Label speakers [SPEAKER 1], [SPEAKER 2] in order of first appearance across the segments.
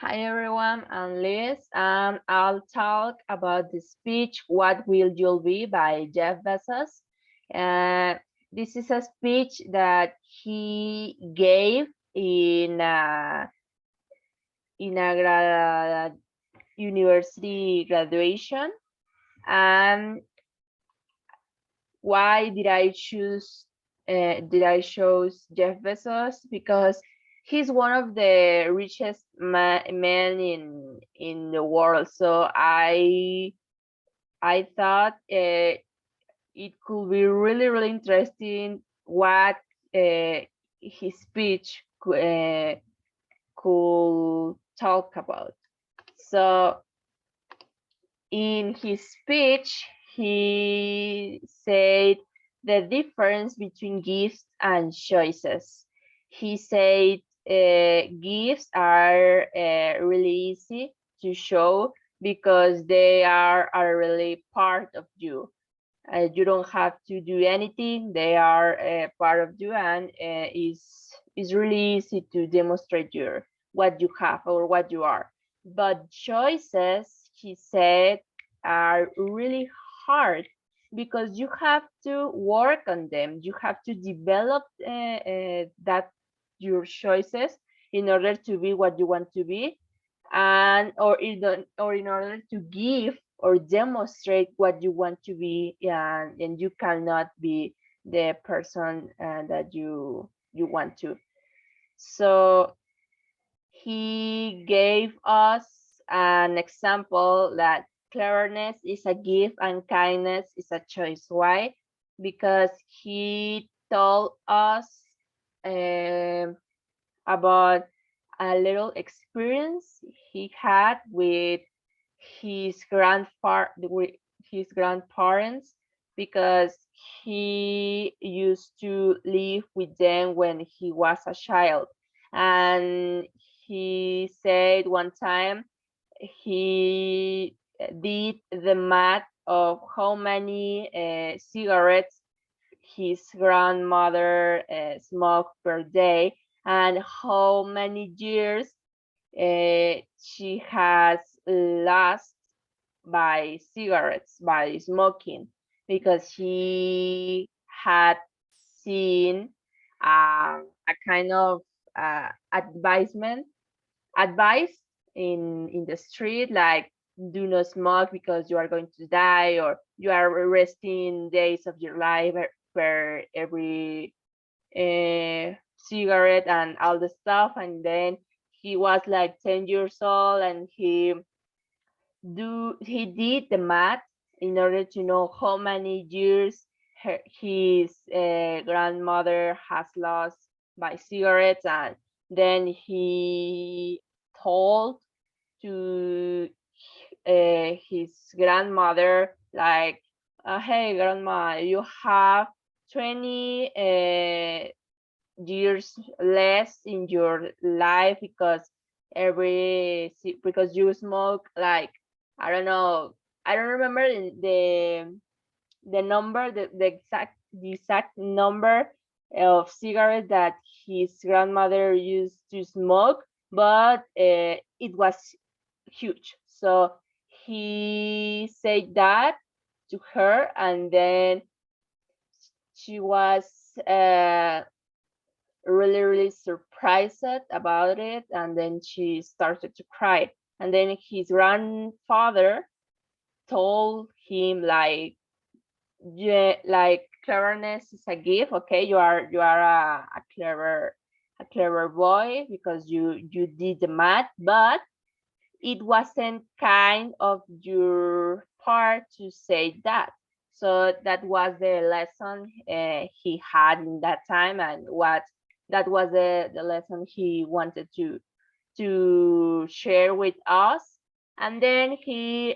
[SPEAKER 1] Hi everyone, I'm Liz, and I'll talk about the speech "What Will You Be" by Jeff Bezos. Uh, this is a speech that he gave in a university graduation. And why did I choose? Did I choose Jeff Bezos? Because he's one of the richest men in the world. So I thought it could be really interesting what his speech could talk about. So in his speech, he said the difference between gifts and choices. He said gifts are really easy to show because they are really part of you. You don't have to do anything; they are part of you, and is really easy to demonstrate your what you have or what you are. But choices, he said, are really hard because you have to work on them. You have to develop that your choices in order to be what you want to be, and or in order to give or demonstrate what you want to be, and you cannot be the person that you want to. So he gave us an example that cleverness is a gift and kindness is a choice. Why? Because he told us um, about a little experience he had with his his grandparents, because he used to live with them when he was a child. And he said one time he did the math of how many cigarettes his grandmother smoked per day, and how many years she has lost by cigarettes, by smoking, because he had seen a kind of advice in the street, like do not smoke because you are going to die, or you are resting days of your life per every cigarette and all the stuff. And then he was like 10 years old, and he did the math in order to know how many years his grandmother has lost by cigarettes. And then he told to his grandmother, like, hey grandma, you have 20 years less in your life, because because you smoke, like, I don't know, I don't remember the number, the exact number of cigarettes that his grandmother used to smoke, but it was huge. So he said that to her, and then she was uh, really surprised about it, and then she started to cry. And then his grandfather told him, like, yeah, like, cleverness is a gift. Okay, you are a clever boy because you did the math, but it wasn't kind of your part to say that. So that was the lesson he had in that time, and what that was the lesson he wanted to share with us. And then he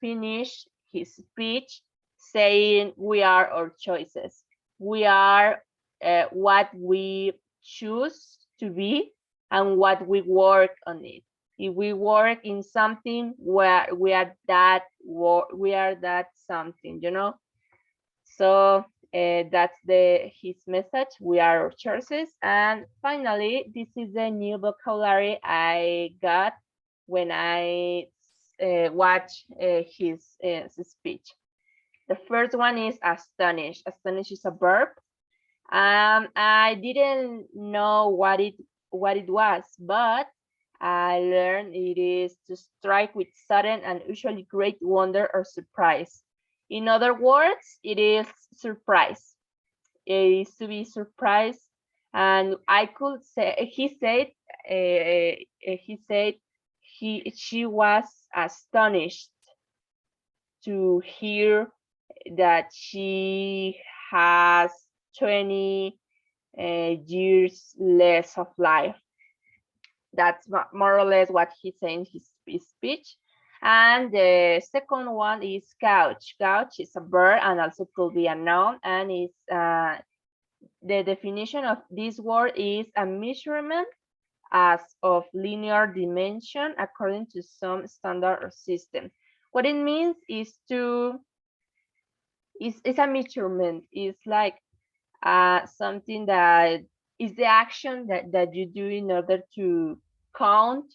[SPEAKER 1] finished his speech saying, we are our choices. We are what we choose to be and what we work on it. If we work in something, where we are that something. So That's his message. We are our choices. And finally, this is the new vocabulary I got when I watch his speech. The first one is astonish. Astonish is a verb. I didn't know what it was, but I learned it is to strike with sudden and usually great wonder or surprise. In other words, it is surprise. It is to be surprised, and I could say he said she was astonished to hear that she has 20 years less of life. That's more or less what he said in his speech. And the second one is couch. Couch is a verb and also could be a noun, and it's the definition of this word is a measurement as of linear dimension according to some standard or system. What it means is it's a measurement. It's like something that is the action that you do in order to count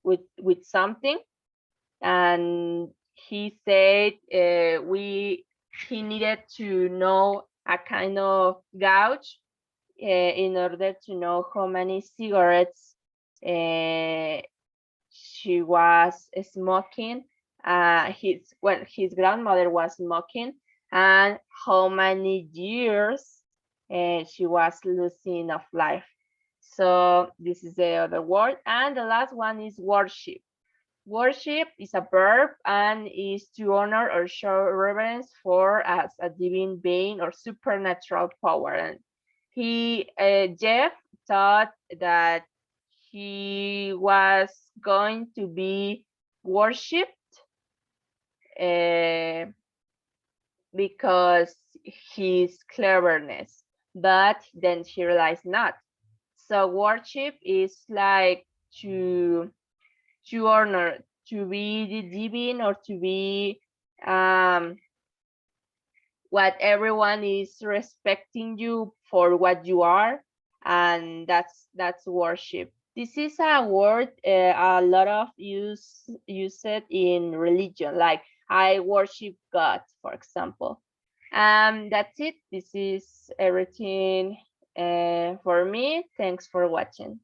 [SPEAKER 1] with something. And he said he needed to know a kind of gauge in order to know how many cigarettes she was smoking. His grandmother was smoking, and how many years she was losing of life. So this is the other word, and the last one is worship. Worship is a verb and is to honor or show reverence for as a divine being or supernatural power. And Jeff thought that he was going to be worshipped because his cleverness, but then he realized not. So worship is like to honor, to be the divine, or to be what everyone is respecting you for what you are, and that's worship. This is a word a lot of use it in religion, like I worship God, for example. That's it. This is everything for me. Thanks for watching.